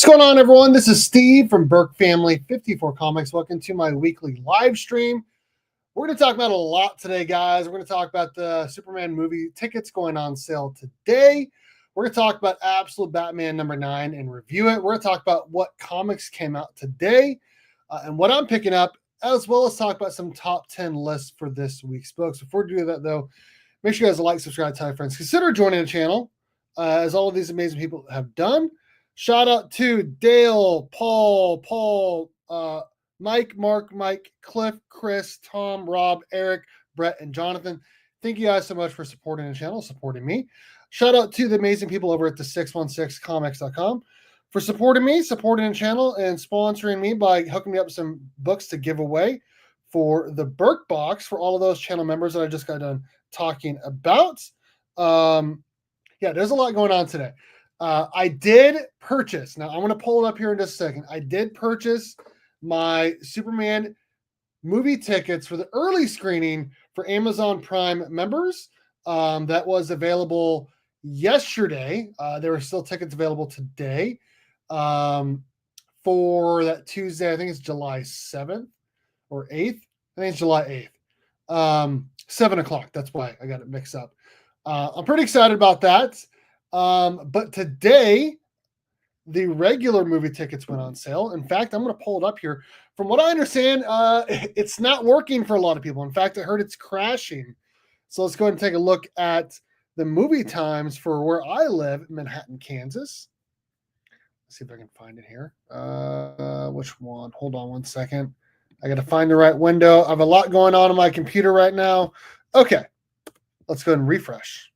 going on, everyone? This is Steve from Burke Family 54 Comics. Welcome to my weekly live stream. We're going to talk about a lot today, guys. We're going to talk about the Superman movie tickets going on sale today. We're going to talk about Absolute Batman #9 and review it. We're going to talk about what comics came out today and what I'm picking up, as well as talk about some top 10 lists for this week's books. Before we do that, though, make sure you guys like, subscribe, tell your friends. Consider joining the channel, as all of these amazing people have done. Shout out to Dale, Paul, Mike, Mark, Mike, Cliff, Chris, Tom, Rob, Eric, Brett, and Jonathan. Thank you guys so much for supporting the channel, supporting me. Shout out to the amazing people over at the 616comics.com for supporting me, supporting the channel, and sponsoring me by hooking me up some books to give away for the Burke box for all of those channel members that I just got done talking about. Yeah, there's a lot going on today. I did purchase, now I'm going to pull it up here in just a second. I did purchase my Superman movie tickets for the early screening for Amazon Prime members. That was available yesterday. There were still tickets available today for that Tuesday. I think it's July 7th or 8th. I think it's July 8th. 7 o'clock. That's why I got it mixed up. I'm pretty excited about that. But today, the regular movie tickets went on sale. In fact, I'm going to pull it up here. From what I understand, it's not working for a lot of people. In fact, I heard it's crashing. So let's go ahead and take a look at the movie times for where I live, Manhattan, Kansas. Let's see if I can find it here. Which one? Hold on one second. I got to find the right window. I have a lot going on my computer right now. Okay, let's go ahead and refresh.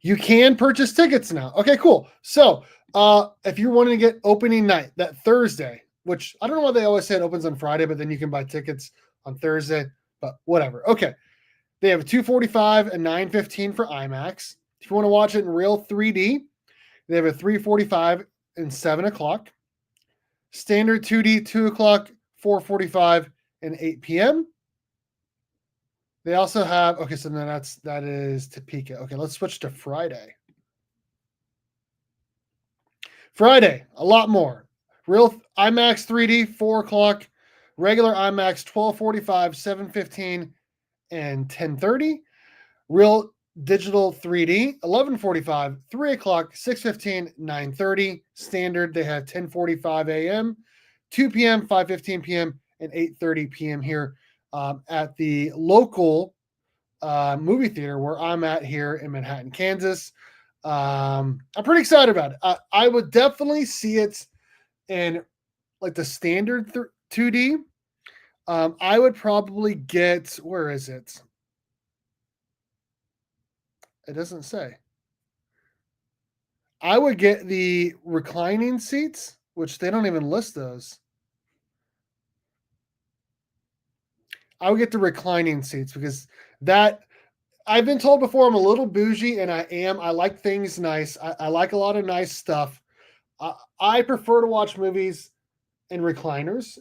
You can purchase tickets now. Okay, cool. So if you're wanting to get opening night, that Thursday, which I don't know why they always say it opens on Friday, but then you can buy tickets on Thursday, but whatever. Okay. They have a 2:45 and 9:15 for IMAX. If you want to watch it in real 3D, they have a 3:45 and 7 o'clock. Standard 2D, 2 o'clock, 4:45, and 8 p.m. They also have, okay, so then that is Topeka. Okay, let's switch to Friday. Friday, a lot more. Real IMAX 3D, 4 o'clock. Regular IMAX, 12:45, 7:15, and 10:30. Real digital 3D, 11:45, 3 o'clock, 6:15, 9:30. Standard, they have 10:45 a.m., 2 p.m., 5:15 p.m., and 8:30 p.m. here. At the local movie theater where I'm at here in Manhattan, Kansas. I'm pretty excited about it. I would definitely see it in like the standard 2D. I would probably get, where is it? It doesn't say. I would get the reclining seats, which they don't even list those. I would get the reclining seats because that, I've been told before I'm a little bougie, and I am. I like things nice. I like a lot of nice stuff. I prefer to watch movies in recliners,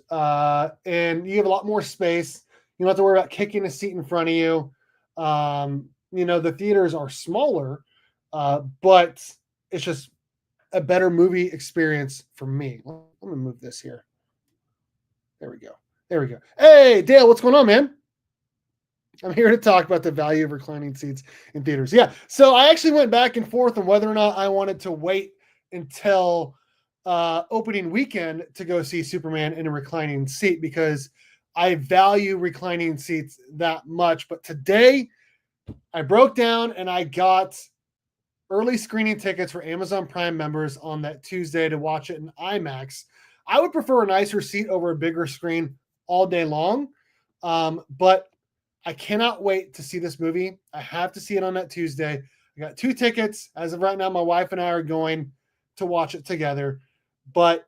and you have a lot more space. You don't have to worry about kicking a seat in front of you. The theaters are smaller, but it's just a better movie experience for me. Let me move this here. There we go. There we go. Hey, Dale, what's going on, man? I'm here to talk about the value of reclining seats in theaters. Yeah, so I actually went back and forth on whether or not I wanted to wait until opening weekend to go see Superman in a reclining seat because I value reclining seats that much. But today, I broke down and I got early screening tickets for Amazon Prime members on that Tuesday to watch it in IMAX. I would prefer a nicer seat over a bigger screen all day long, but I cannot wait to see this movie. I have to see it on that Tuesday. I got 2 tickets. As of right now, my wife and I are going to watch it together. But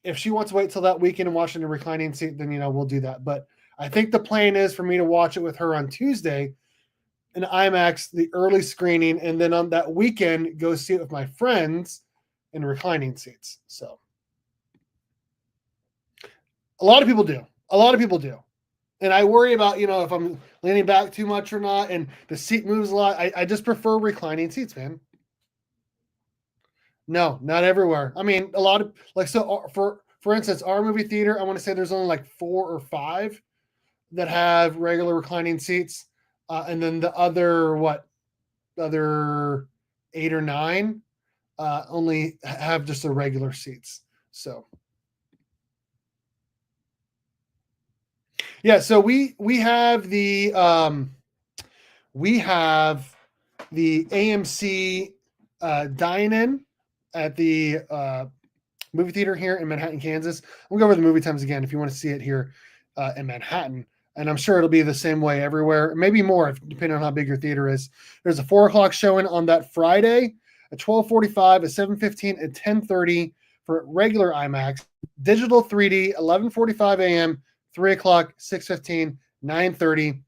if she wants to wait till that weekend and watch it in a reclining seat, then, we'll do that. But I think the plan is for me to watch it with her on Tuesday in IMAX, the early screening, and then on that weekend, go see it with my friends in reclining seats. So a lot of people do. And I worry about, if I'm leaning back too much or not, and the seat moves a lot. I just prefer reclining seats, man. No, not everywhere. I mean, a lot of like so for instance, our movie theater, I want to say there's only like 4 or 5 that have regular reclining seats, and then the other 8 or 9 only have just the regular seats. So yeah, so we have the AMC dine-in at the movie theater here in Manhattan, Kansas. We'll go over the movie times again if you want to see it here in Manhattan. And I'm sure it'll be the same way everywhere, maybe more, depending on how big your theater is. There's a 4 o'clock showing on that Friday, at 12:45, at 7:15, at 10:30 for regular IMAX. Digital 3D, 11:45 a.m., 3 o'clock, 6:15, 9:30.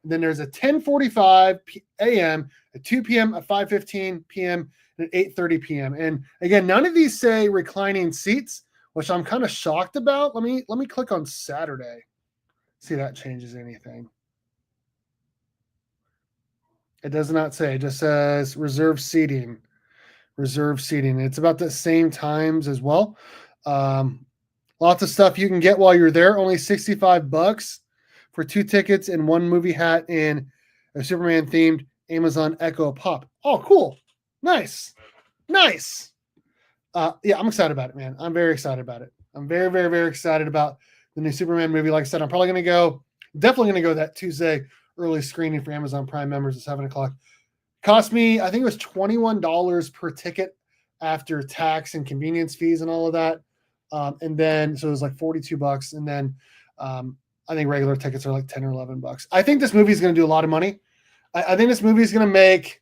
Then there's a 10:45 a.m., at 2 p.m., at 5:15 p.m., and at 8:30 p.m. And again, none of these say reclining seats, which I'm kind of shocked about. Let me click on Saturday. See if that changes anything. It does not say. It just says reserve seating. Reserve seating. It's about the same times as well. Lots of stuff you can get while you're there. Only $65 for 2 tickets and 1 movie hat in a Superman themed Amazon Echo Pop. Oh, cool. Nice. Nice. Yeah, I'm excited about it, man. I'm very excited about it. I'm very, very, very excited about the new Superman movie. Like I said, I'm probably going to go, definitely going to go that Tuesday early screening for Amazon Prime members at 7 o'clock. Cost me, I think it was $21 per ticket after tax and convenience fees and all of that. And then, so it was like $42. And then I think regular tickets are like 10 or $11. I think this movie is going to do a lot of money. I think this movie is going to make,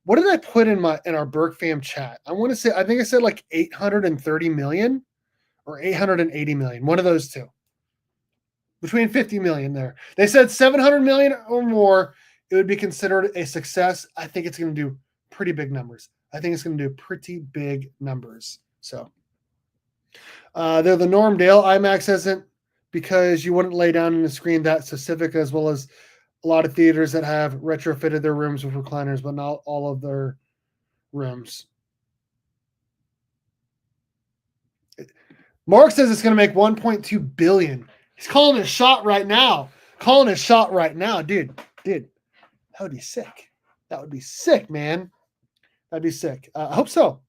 what did I put in our Burke fam chat? I want to say, I think I said like 830 million or 880 million. One of those two. Between 50 million there. They said 700 million or more, it would be considered a success. I think it's going to do pretty big numbers. I think it's going to do pretty big numbers. So they're the norm. Dale IMAX hasn't, because you wouldn't lay down on a screen that specific, as well as a lot of theaters that have retrofitted their rooms with recliners, but not all of their rooms. Mark says it's going to make 1.2 billion. He's calling a shot right now. Calling a shot right now, dude. That would be sick. That would be sick, man. That'd be sick. I hope so.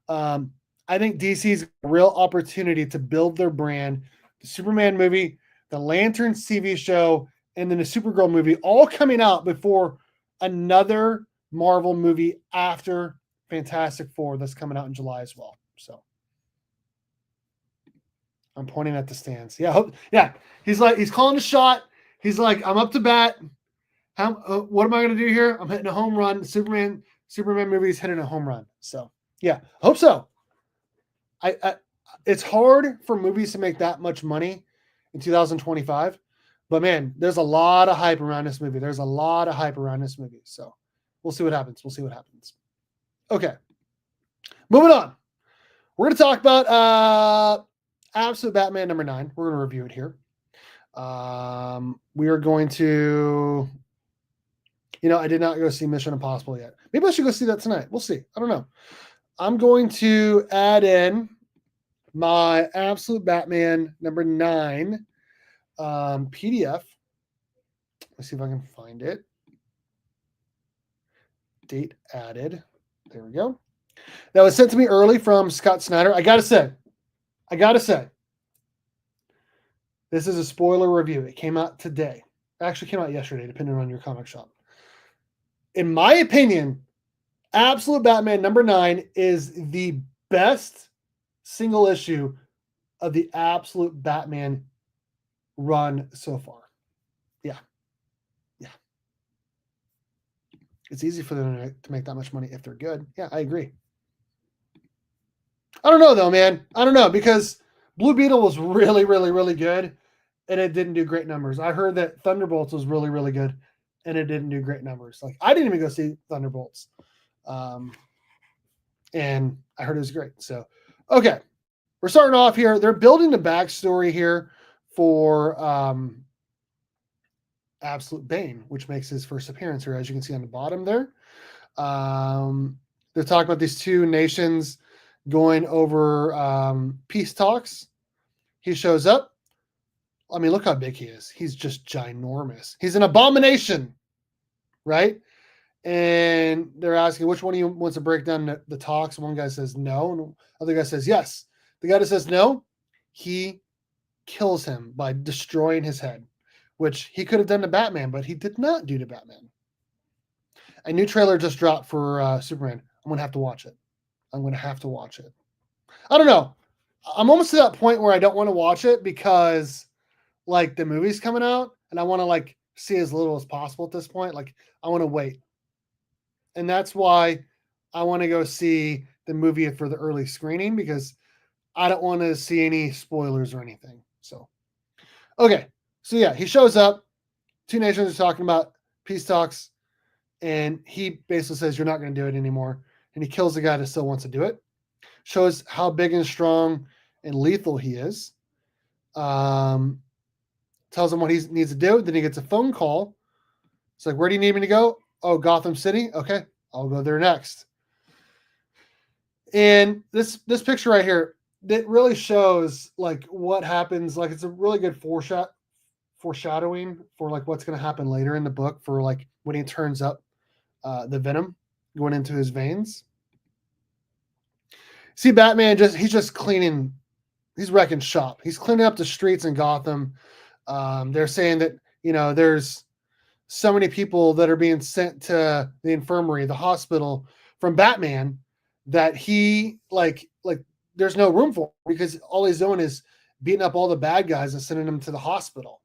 I think DC's a real opportunity to build their brand. The Superman movie, the Lanterns TV show, and then the Supergirl movie, all coming out before another Marvel movie after Fantastic Four that's coming out in July as well. So I'm pointing at the stands. Yeah. He's calling a shot. He's like, I'm up to bat. What am I going to do here? I'm hitting a home run. Superman movie is hitting a home run. So yeah, hope so. It's hard for movies to make that much money in 2025, but man, there's a lot of hype around this movie. So we'll see what happens. Okay, moving on. We're going to talk about Absolute Batman number 9. We're going to review it here. We are going to, I did not go see Mission Impossible yet. Maybe I should go see that tonight. We'll see. I don't know. I'm going to add in my Absolute Batman number 9 PDF. Let's see if I can find it. Date added. There we go. That was sent to me early from Scott Snyder. I gotta say, this is a spoiler review. It came out today. It actually came out yesterday, depending on your comic shop. In my opinion, Absolute Batman number 9 is the best single issue of the Absolute Batman run so far. Yeah. It's easy for them to make that much money if they're good. Yeah, I agree. I don't know though, man. I don't know, because Blue Beetle was really, really, really good, and it didn't do great numbers. I heard that Thunderbolts was really, really good, and it didn't do great numbers. Like, I didn't even go see Thunderbolts. And I heard it was great. So, okay. We're starting off here. They're building the backstory here for Absolute Bane, which makes his first appearance here, as you can see on the bottom there. They're talking about these two nations going over peace talks. He shows up. I mean, look how big he is. He's just ginormous. He's an abomination, right? And they're asking which one of you wants to break down the talks. One guy says no, and the other guy says yes. The guy that says no, he kills him by destroying his head, which he could have done to Batman, but he did not do to Batman. A new trailer just dropped for Superman. I'm going to have to watch it. I don't know. I'm almost to that point where I don't want to watch it because like the movie's coming out and I want to like see as little as possible at this point. Like I want to wait. And that's why I want to go see the movie for the early screening because I don't want to see any spoilers or anything. So, okay. So yeah, he shows up. Two nations are talking about peace talks. And he basically says, you're not going to do it anymore. And he kills the guy that still wants to do it. Shows how big and strong and lethal he is. Tells him what he needs to do. Then he gets a phone call. It's like, where do you need me to go? Oh, Gotham City? Okay, I'll go there next. And this picture right here, that really shows like what happens. Like it's a really good foreshadowing for like what's going to happen later in the book for like when he turns up the venom going into his veins. See, Batman he's just cleaning, he's wrecking shop. He's cleaning up the streets in Gotham. They're saying that, there's so many people that are being sent to the infirmary, the hospital from Batman that he like there's no room for him because all he's doing is beating up all the bad guys and sending them to the hospital.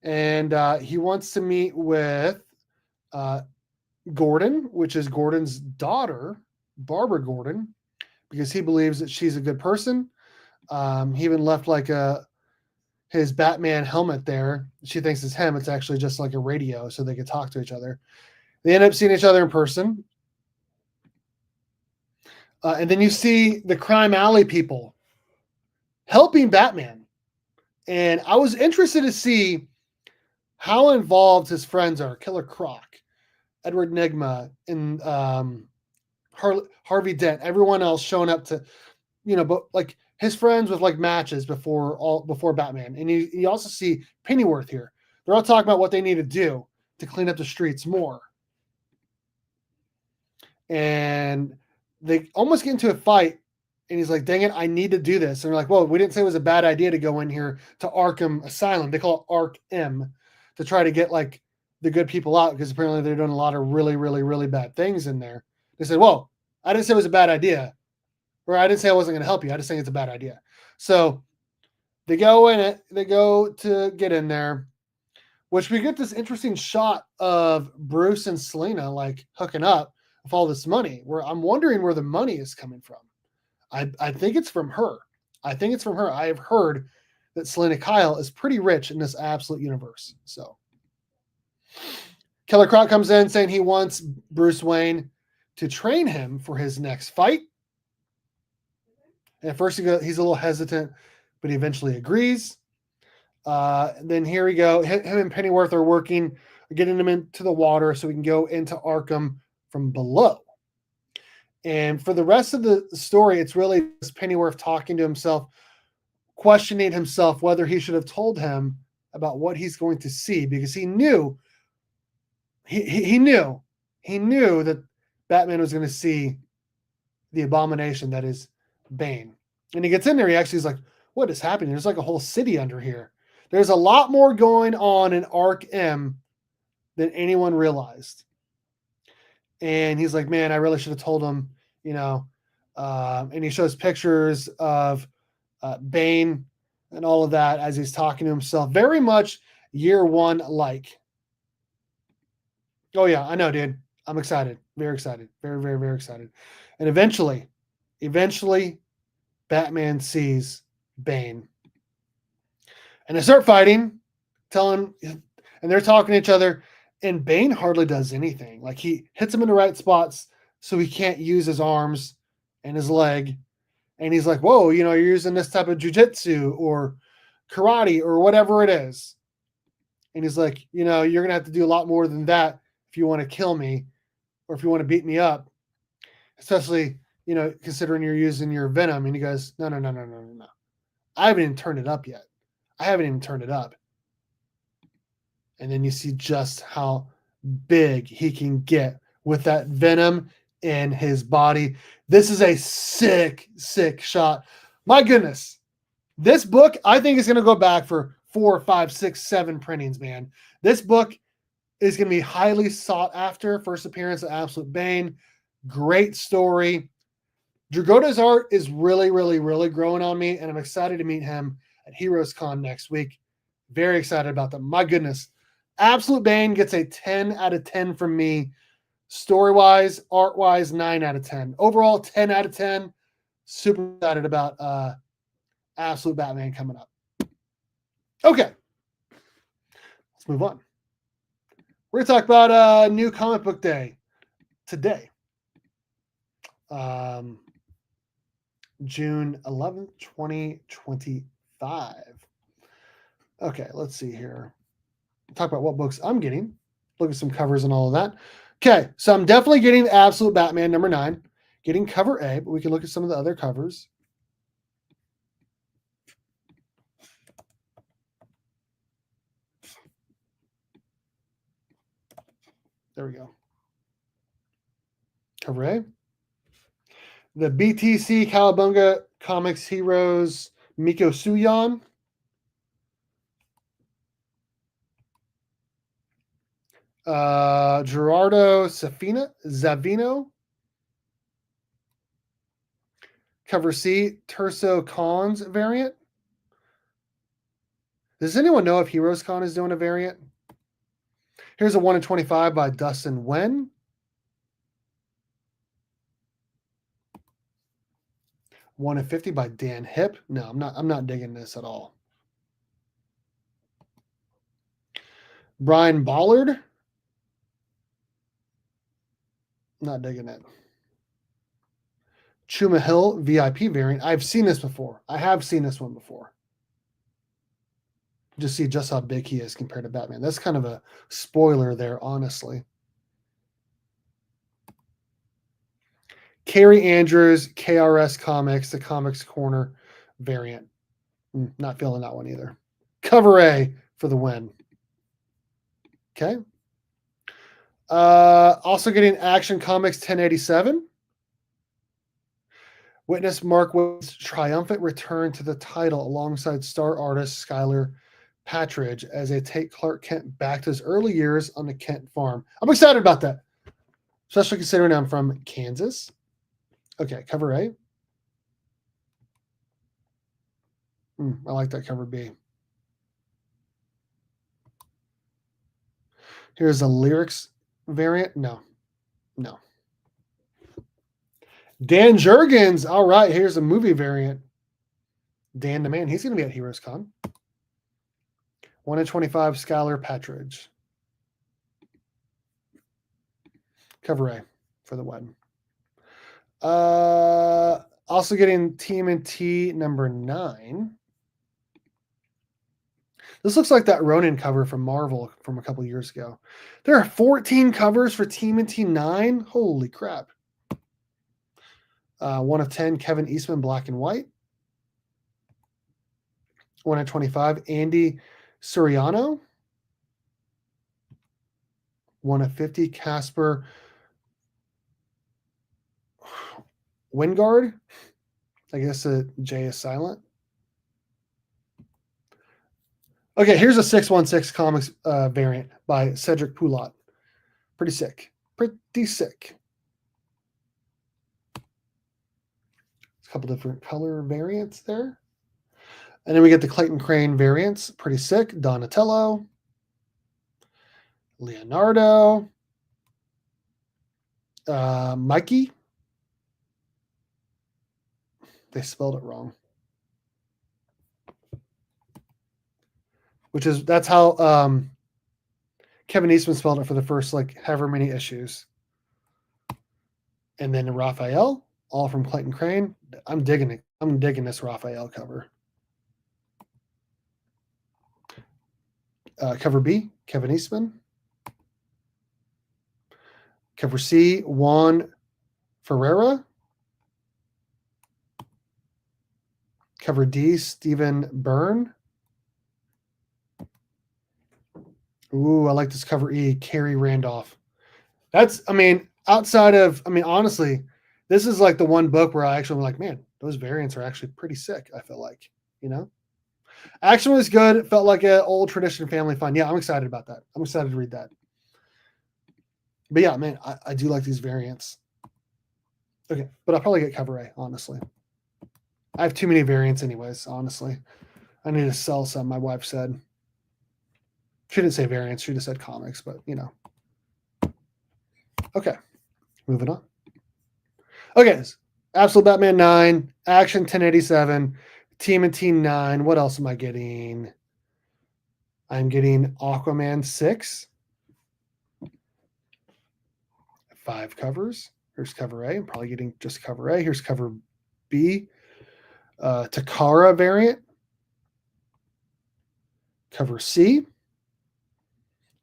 And he wants to meet with Gordon, which is Gordon's daughter, Barbara Gordon, because he believes that she's a good person. He even left like his Batman helmet there. She thinks it's him. It's actually just like a radio so they can talk to each other. They end up seeing each other in person. And then you see the crime alley people helping Batman. And I was interested to see how involved his friends are. Killer Croc, Edward Nygma, and Harvey Dent, everyone else showing up to, but like his friends with like matches before Batman. And you also see Pennyworth here. They're all talking about what they need to do to clean up the streets more. And they almost get into a fight. And he's like, dang it, I need to do this. And they're like, well, we didn't say it was a bad idea to go in here to Arkham Asylum. They call it Ark-M to try to get like the good people out because apparently they're doing a lot of really, really, really bad things in there. They said, well, I didn't say it was a bad idea. Or I didn't say I wasn't going to help you. I just think it's a bad idea. So they go in it. They go to get in there, which we get this interesting shot of Bruce and Selina like hooking up with all this money where I'm wondering where the money is coming from. I think it's from her. I have heard that Selina Kyle is pretty rich in this absolute universe. So Killer Croc comes in saying he wants Bruce Wayne to train him for his next fight. And at first he's a little hesitant, but he eventually agrees. Then here we go. Him and Pennyworth are working, getting him into the water so we can go into Arkham from below. And for the rest of the story, it's really just Pennyworth talking to himself, questioning himself whether he should have told him about what he's going to see, because he knew that Batman was going to see the abomination that is Bane. And he gets in there, he's like, what is happening? There's like a whole city under here. There's a lot more going on in Ark-M than anyone realized. And he's like, man, I really should have told him, and he shows pictures of Bane and all of that as he's talking to himself. Very much year one like. Oh, yeah, I know, dude. I'm excited. Very excited. Very, very, very excited. And eventually, Batman sees Bane. And they start fighting, and they're talking to each other, and Bane hardly does anything. Like, he hits him in the right spots so he can't use his arms and his leg. And he's like, whoa, you're using this type of jujitsu or karate or whatever it is. And he's like, you're going to have to do a lot more than that if you want to kill me. or if you want to beat me up, especially, considering you're using your Venom. And he goes, no, no, no, no, no, no, no. I haven't even turned it up yet. I haven't even turned it up. And then you see just how big he can get with that Venom in his body. This is a sick, sick shot. My goodness. This book, I think, is going to go back for 4, 5, 6, 7 printings, man. This book is going to be highly sought after. First appearance of Absolute Bane. Great story. Dragota's art is really, really, really growing on me, and I'm excited to meet him at Heroes Con next week. Very excited about that. My goodness. Absolute Bane gets a 10 out of 10 from me. Story-wise, art-wise, 9 out of 10. Overall, 10 out of 10. Super excited about Absolute Batman coming up. Okay. Let's move on. We're going to talk about New Comic Book Day today. June 11th, 2025. Okay, let's see here. Talk about what books I'm getting. Look at some covers and all of that. Okay, so I'm definitely getting Absolute Batman number 9. Getting cover A, but we can look at some of the other covers. There we go. Cover A. The BTC Cowabunga Comics Heroes Miko Suyon. Gerardo Zavino. Cover C, Terso Khan's variant. Does anyone know if Heroes Con is doing a variant? Here's a 1 in 25 by Dustin Wen. One in 50 by Dan Hip. No, I'm not digging this at all. Brian Ballard. Not digging it. Chuma Hill VIP variant. I've seen this before. I have seen this one before. Just see just how big he is compared to Batman. That's kind of a spoiler there, honestly. Carrie Andrews, KRS Comics, the Comics Corner variant. Not feeling that one either. Cover A for the win. Okay. Also getting Action Comics 1087. Witness Mark Waid's triumphant return to the title alongside star artist Skylar Patridge as they take Clark Kent back to his early years on the Kent farm. I'm excited about that, especially considering I'm from Kansas. Okay, cover A. I like that cover B. Here's a lyrics variant. No. Dan Jurgens. All right, here's a movie variant. Dan the Man. He's going to be at Heroes Con. 1 in 25, Skylar Patridge. Cover A for the win. Also getting TMNT number 9. This looks like that Ronin cover from Marvel from a couple years ago. There are 14 covers for TMNT 9. Holy crap. 1 of 10, Kevin Eastman, black and white. 1 of 25, Andy Suriano. 1 of 50, Casper Wingard. I guess the J is silent. Okay, here's a 616 Comics variant by Cedric Poulot. Pretty sick. Pretty sick. A couple different color variants there. And then we get the Clayton Crane variants. Pretty sick. Donatello. Leonardo. Mikey. They spelled it wrong. That's how Kevin Eastman spelled it for the first however many issues. And then Raphael, all from Clayton Crane. I'm digging it. I'm digging this Raphael cover. Cover B, Kevin Eastman. Cover C, Juan Ferreira. Cover D, Stephen Byrne. Ooh, I like this cover E, Kerry Randolph. That's, I mean, outside of, I mean, honestly, this is like the one book where I actually am like, man, those variants are actually pretty sick, I feel like, you know? Action was good. It felt like an old tradition family fun. Yeah, I'm excited about that. I'm excited to read that. But yeah, man, I do like these variants. Okay, but I'll probably get cover A, honestly. I have too many variants anyways, honestly. I need to sell some, my wife said. She didn't say variants, she just said comics, but you know. Okay, moving on. Okay, Absolute Batman 9, Action 1087, Team and Team 9. What else am I getting? I'm getting Aquaman 6. 5 covers. Here's cover A. I'm probably getting just cover A. Here's cover B. Takara variant. Cover C.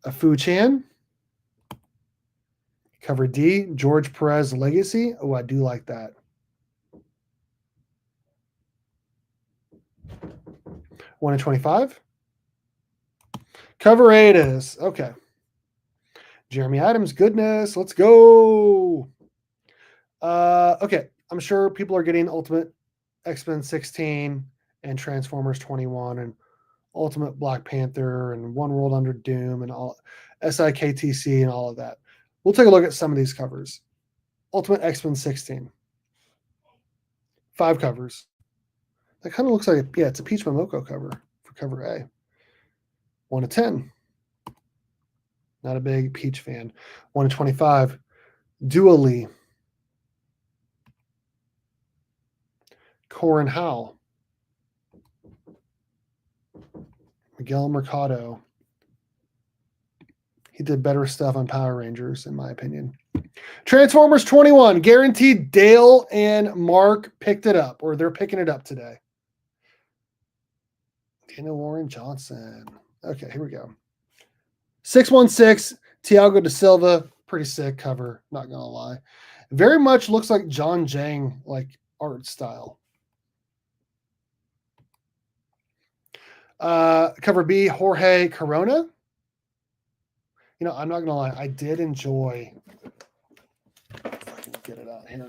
A Fu Chan. Cover D. George Perez Legacy. Oh, I do like that. 1 in 25. Cover A it is. Okay. Jeremy Adams, goodness. Let's go. Okay. I'm sure people are getting Ultimate X-Men 16 and Transformers 21 and Ultimate Black Panther and One World Under Doom and all SIKTC and all of that. We'll take a look at some of these covers. Ultimate X-Men 16. 5 covers. That kind of looks like, yeah, it's a Peach Momoko cover for cover A. 1 to 10. Not a big Peach fan. 1 to 25. Dua Lee. Corin Howell. Miguel Mercado. He did better stuff on Power Rangers, in my opinion. Transformers 21. Guaranteed Dale and Mark picked it up, or they're picking it up today. Daniel Warren Johnson. Okay, here we go. 616, Thiago da Silva. Pretty sick cover, not going to lie. Very much looks like John Jang, like art style. Cover B, Jorge Corona. You know, I'm not going to lie. I did enjoy. If I can get it out here.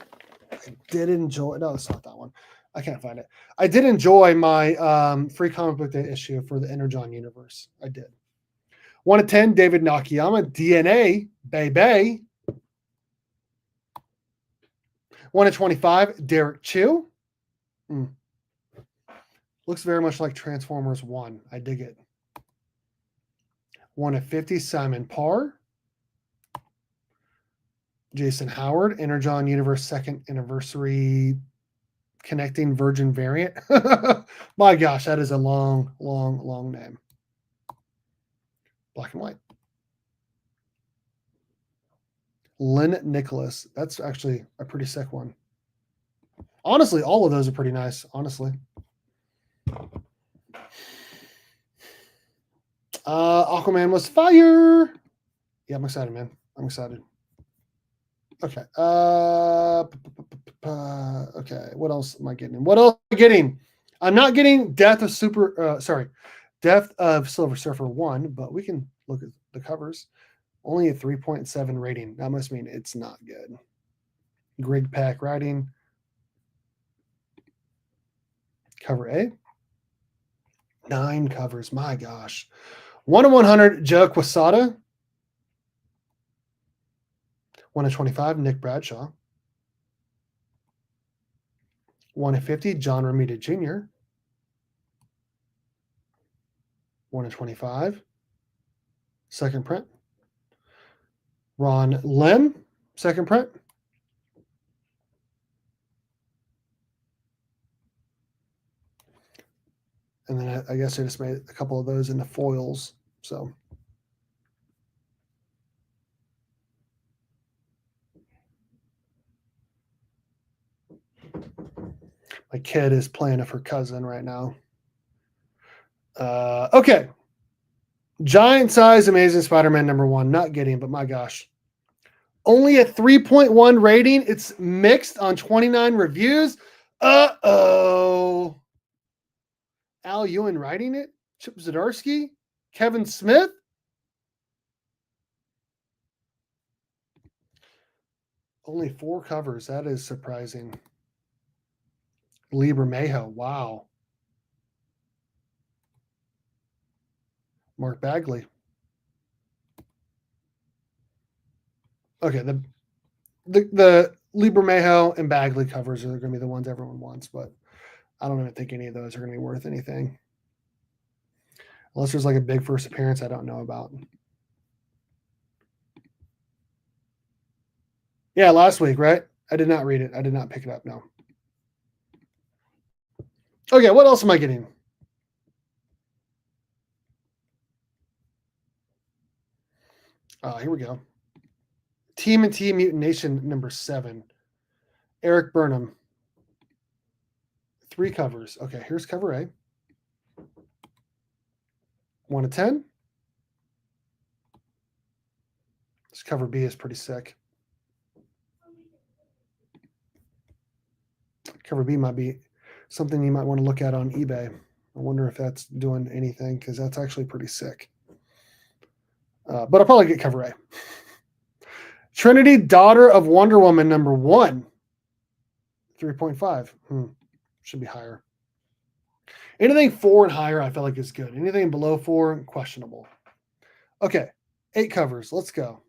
I did enjoy. No, it's not that one. I can't find it. I did enjoy my free comic book day issue for the Energon universe. I did. 1 to 10, David Nakayama, DNA, baby. 1 to 25, Derek Chu. Looks very much like Transformers 1. I dig it. 1 to 50, Simon Parr. Jason Howard, Energon Universe 2nd Anniversary Connecting Virgin variant. My gosh, that is a long, long, long name. Black and white. Lynn Nicholas. That's actually a pretty sick one. Honestly, all of those are pretty nice, honestly. Aquaman was fire. Yeah, I'm excited, man. I'm excited. Okay. Okay. What else am I getting? What else am I getting? I'm not getting Death of Silver Surfer 1, but we can look at the covers. Only a 3.7 rating. That must mean it's not good. Greg Pak writing. Cover A. 9 covers. My gosh. 1 to 100, Joe Quesada. 1 to 25, Nick Bradshaw. 1 to 50, John Romita Jr. 1 to 25, second print. Ron Lim, second print. And then I guess I just made a couple of those into foils. So my kid is playing with her cousin right now. Okay. Giant size Amazing Spider-Man #1. Not getting, but my gosh. Only a 3.1 rating. It's mixed on 29 reviews. Uh-oh. Al Ewan writing it? Chip Zdarsky? Kevin Smith? Only 4 covers. That is surprising. Lee Bermejo. Wow. Mark Bagley. Okay, the Lee Bermejo and Bagley covers are going to be the ones everyone wants, but I don't even think any of those are going to be worth anything. Unless there's like a big first appearance I don't know about. Yeah, last week, right? I did not read it. I did not pick it up, no. Okay, what else am I getting? Here we go. TMNT Mutant Nation number 7. Eric Burnham. 3 covers. Okay, here's cover A. 1 to 10. This cover B is pretty sick. Cover B might be something you might want to look at on eBay. I wonder if that's doing anything because that's actually pretty sick. But I'll probably get cover A. Trinity, Daughter of Wonder Woman, number 1. 3.5. Should be higher. Anything 4 and higher, I feel like is good. Anything below 4, questionable. Okay, 8 covers. Let's go.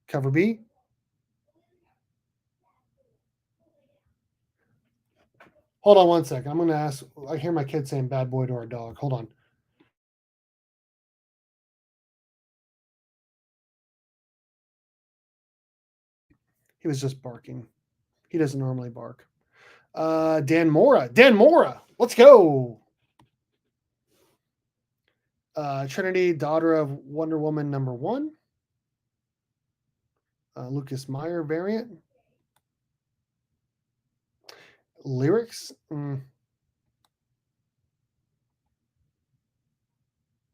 Cover B. Hold on one second. I'm going to ask. I hear my kid saying bad boy to our dog. Hold on. He was just barking. He doesn't normally bark. Dan Mora. Dan Mora. Let's go. Trinity, Daughter of Wonder Woman, number 1. Lucas Meyer variant. Lyrics. 1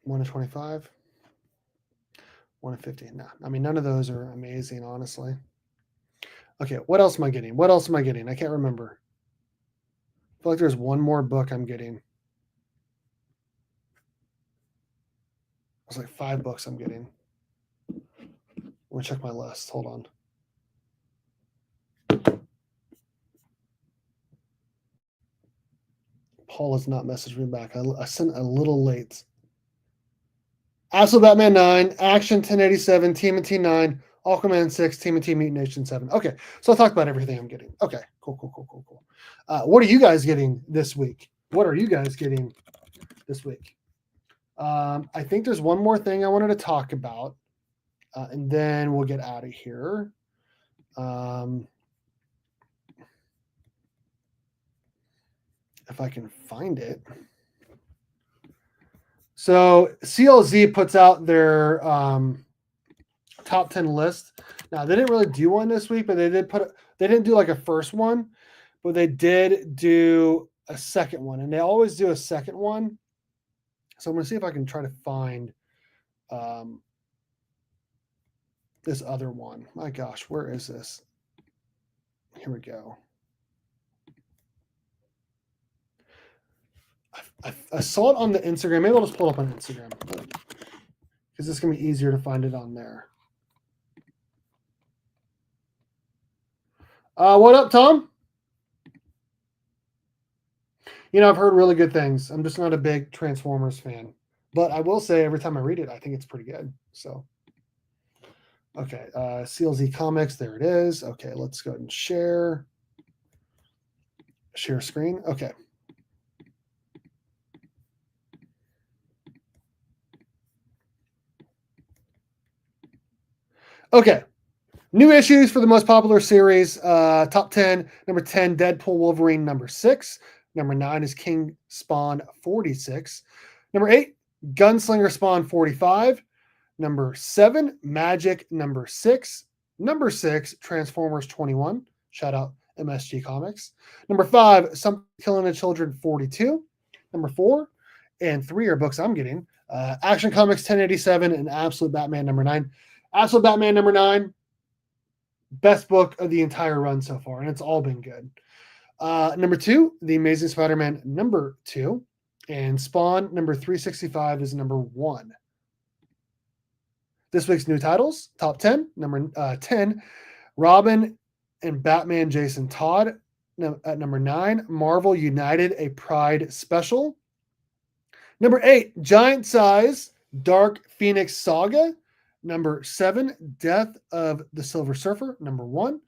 to 25. 1 to 50. Nah, I mean, none of those are amazing, honestly. Okay, what else am I getting? What else am I getting? I can't remember. I feel like there's one more book I'm getting. It's like 5 books I'm getting. Let me check my list. Hold on. Paul has not messaged me back. I sent a little late. Absolute Batman 9, Action 1087, TMNT 9, Aquaman 6, TMNT Mutant Nation 7. Okay, so I'll talk about everything I'm getting. Okay, cool. What are you guys getting this week? What are you guys getting this week? I think there's one more thing I wanted to talk about, and then we'll get out of here. If I can find it. So CLZ puts out their top 10 list. Now they didn't really do one this week, but they didn't do like a first one, but they did do a second one, and they always do a second one. So I'm going to see if I can try to find this other one. My gosh, where is this? Here we go. I saw it on the Instagram. Maybe I'll just pull it up on Instagram because it's going to be easier to find it on there. What up, Tom? You know, I've heard really good things. I'm just not a big Transformers fan. But I will say every time I read it, I think it's pretty good. So, okay. CLZ Comics, there it is. Okay, let's go ahead and share. Share screen. Okay. Okay. New issues for the most popular series. Top 10. Number 10, Deadpool Wolverine number 6. Number 9 is King Spawn 46. Number 8, Gunslinger Spawn 45. Number 7, Magic number 6. Number 6, Transformers 21. Shout out MSG Comics. Number 5, Something Killing the Children 42. Number 4 and 3 are books I'm getting. Action Comics 1087 and Absolute Batman number 9. Absolute Batman number 9. Best book of the entire run so far, and it's all been good. Number 2, The Amazing Spider-Man number 2, and Spawn number 365 is number 1. This week's new titles, top 10, number 10, Robin and Batman Jason Todd. At number 9, Marvel United, a Pride special. Number 8, Giant Size, Dark Phoenix Saga. Number 7, Death of the Silver Surfer, number 1.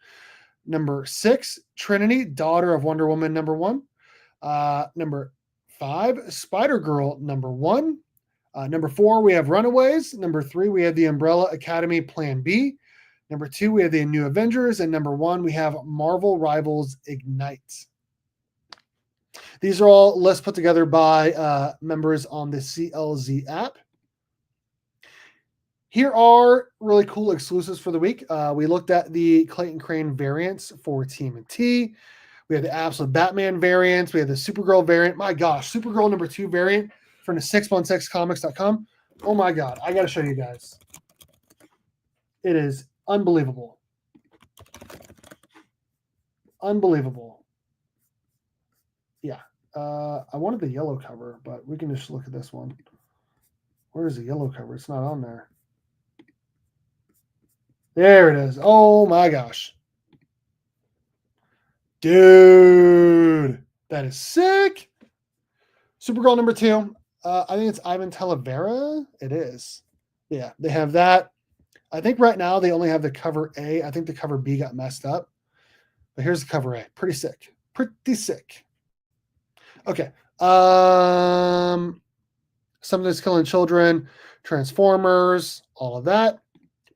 Number 6, Trinity, Daughter of Wonder Woman, number 1. Number 5, Spider-Girl, number 1. Number 4, we have Runaways. Number 3, we have the Umbrella Academy Plan B. Number 2, we have the New Avengers. And number 1, we have Marvel Rivals Ignite. These are all lists put together by members on the CLZ app. Here are really cool exclusives for the week. We looked at the Clayton Crane variants for TMNT. We have the Absolute Batman variants. We have the Supergirl variant. My gosh, Supergirl number 2 variant from the 616comics.com. Oh my God, I got to show you guys. It is unbelievable. Unbelievable. Yeah. I wanted the yellow cover, but we can just look at this one. Where's the yellow cover? It's not on there. There it is. Oh my gosh. Dude, that is sick. Supergirl number 2. I think it's Ivan Talavera. It is. Yeah, they have that. I think right now they only have the cover A. I think the cover B got messed up. But here's the cover A. Pretty sick. Pretty sick. Okay. Something's Killing Children, Transformers, all of that.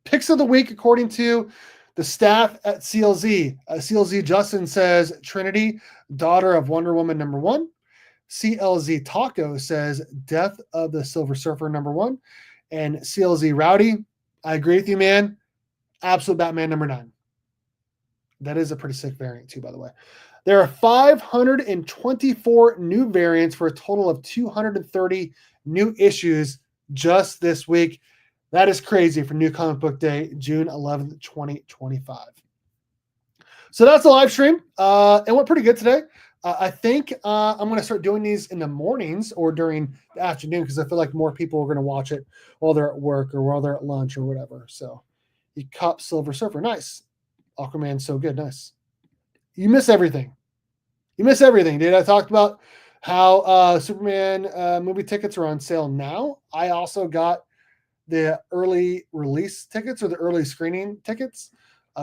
Picks of the week, according to the staff at CLZ. CLZ Justin says Trinity, Daughter of Wonder Woman, number 1. CLZ Taco says Death of the Silver Surfer, number 1. And CLZ Rowdy, I agree with you, man. Absolute Batman, number 9. That is a pretty sick variant, too, by the way. There are 524 new variants for a total of 230 new issues just this week. That is crazy for New Comic Book Day, June 11th, 2025. So that's a live stream. It went pretty good today. I think I'm going to start doing these in the mornings or during the afternoon because I feel like more people are going to watch it while they're at work or while they're at lunch or whatever. So you cop Silver Surfer. Nice. Aquaman's so good. Nice. You miss everything. You miss everything, dude. I talked about how Superman movie tickets are on sale now. I also got the early release tickets or the early screening tickets.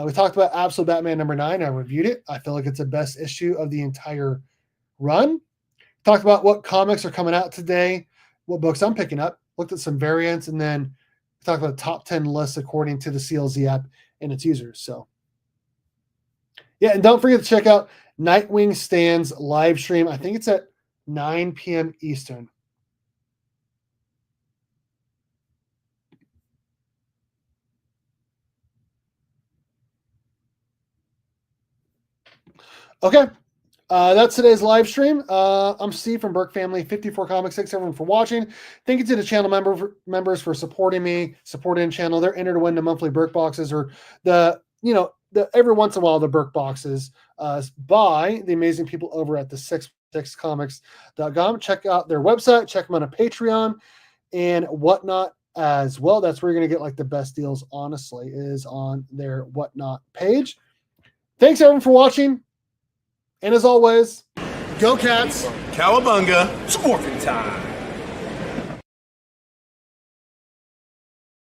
We talked about Absolute Batman number 9. I reviewed it. I feel like it's the best issue of the entire run. Talked about what comics are coming out today, what books I'm picking up, looked at some variants, and then talked about the top 10 lists according to the CLZ app and its users. So, yeah, and don't forget to check out Nightwing Stand's live stream. I think it's at 9 p.m. Eastern. Okay, that's today's live stream. I'm Steve from Burke Family 54 Comics. Thanks everyone for watching. Thank you to the channel members for supporting me, supporting the channel. They're entered to win the monthly Burke boxes or the every once in a while the Burke boxes by the amazing people over at the 616comics.com. Check out their website. Check them out on Patreon and whatnot as well. That's where you're going to get like the best deals, honestly, is on their whatnot page. Thanks everyone for watching. And as always, go Cats. Cowabunga. It's morphin' time.